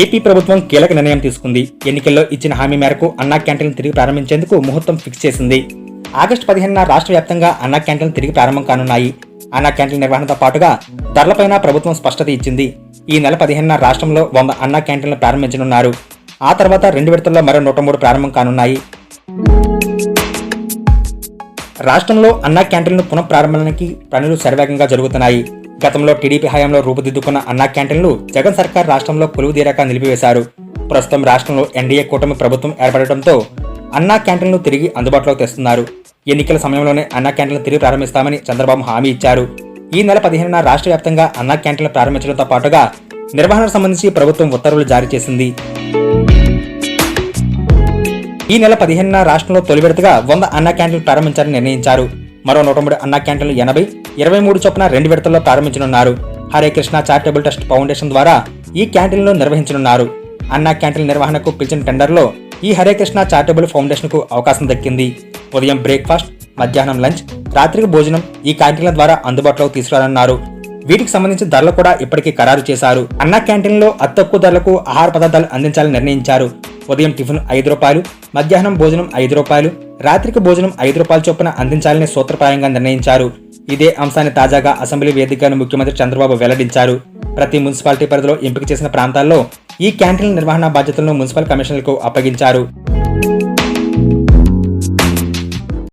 AP ప్రభుత్వం కీలక నిర్ణయం తీసుకుంది. ఎన్నికల్లో ఇచ్చిన హామీ మేరకు అన్నా క్యాంటీన్లు తిరిగి ప్రారంభించేందుకు ముహూర్తం ఫిక్స్ చేసింది. ఆగస్టు 15న రాష్ట్ర వ్యాప్తంగా అన్నా క్యాంటీన్లు తిరిగి ప్రారంభం కానున్నాయి. అన్నా క్యాంటీన్ నిర్వహణతో పాటుగా ధరలపైన ప్రభుత్వం స్పష్టత ఇచ్చింది. ఈ నెల 15న రాష్ట్రంలో 100 అన్నా క్యాంటీన్లు ప్రారంభించనున్నారు. ఆ తర్వాత 2 విడతల్లో మరో 103 ప్రారంభం కానున్నాయి. రాష్ట్రంలో అన్నా క్యాంటీన్లు పునఃప్రారంభానికి పనులు శరవేగంగా జరుగుతున్నాయి. గతంలో టీడీపీ హయాంలో రూపుదిద్దుకున్న అన్నా క్యాంటీన్లు జగన్ సర్కార్ రాష్ట్రంలో కొలువుదీరాక నిలిపివేశారు. ప్రస్తుతం రాష్ట్రంలో ఎన్డీఏ కూటమి ప్రభుత్వం ఏర్పడటంతో అన్నా క్యాంటీన్లు తిరిగి అందుబాటులోకి తెస్తున్నారు. ఎన్నికల సమయంలోనే అన్నా క్యాంటీన్లు తిరిగి ప్రారంభిస్తామని చంద్రబాబు హామీ ఇచ్చారు. ఈ నెల 15న రాష్ట్ర వ్యాప్తంగా అన్నా క్యాంటీన్లు ప్రారంభించడంతో పాటుగా నిర్వహణకు సంబంధించి ప్రభుత్వం ఉత్తర్వులు జారీ చేసింది. ఈ నెల 15న రాష్ట్రంలో తొలి విడతగా 100 అన్నా క్యాంటీన్లు ప్రారంభించాలని నిర్ణయించారు. మరో 103 అన్నా క్యాంటీన్లు 80, 23 చొప్పున 2 విడతల్లో ప్రారంభించనున్నారు. Hare Krishna charitable trust foundation ద్వారా ఈ క్యాంటీన్లను నిర్వహించనున్నారు. అన్నా క్యాంటీన్ల నిర్వహణకు పిలిచిన టెండర్లో ఈ హరే కృష్ణ చారిటబుల్ ఫౌండేషన్ కు అవకాశం దక్కింది. ఉదయం బ్రేక్ఫాస్ట్, మధ్యాహ్నం లంచ్, రాత్రికి భోజనం ఈ క్యాంటీన్ల ద్వారా అందుబాటులోకి తీసుకురానున్నారు. వీటికి సంబంధించి ధరలు కూడా ఇప్పటికీ ఖరారు చేశారు. అన్నా క్యాంటీన్లో అతి తక్కువ ధరలకు ఆహార పదార్థాలు అందించాలని నిర్ణయించారు. ఉదయం టిఫిన్ 5 రూపాయలు, మధ్యాహ్నం భోజనం 5 రూపాయలు, రాత్రికి భోజనం 5 రూపాయల చొప్పున అందించాలని సూత్రప్రాయంగా నిర్ణయించారు. ఇదే అంశాన్ని తాజాగా అసెంబ్లీ వేదికగా ముఖ్యమంత్రి చంద్రబాబు వెల్లడించారు. ప్రతి మున్సిపాలిటీ పరిధిలో ఎంపిక చేసిన ప్రాంతాల్లో ఈ క్యాంటీన్ల నిర్వహణ బాధ్యతలను మున్సిపల్ కమిషనర్లకు అప్పగించారు.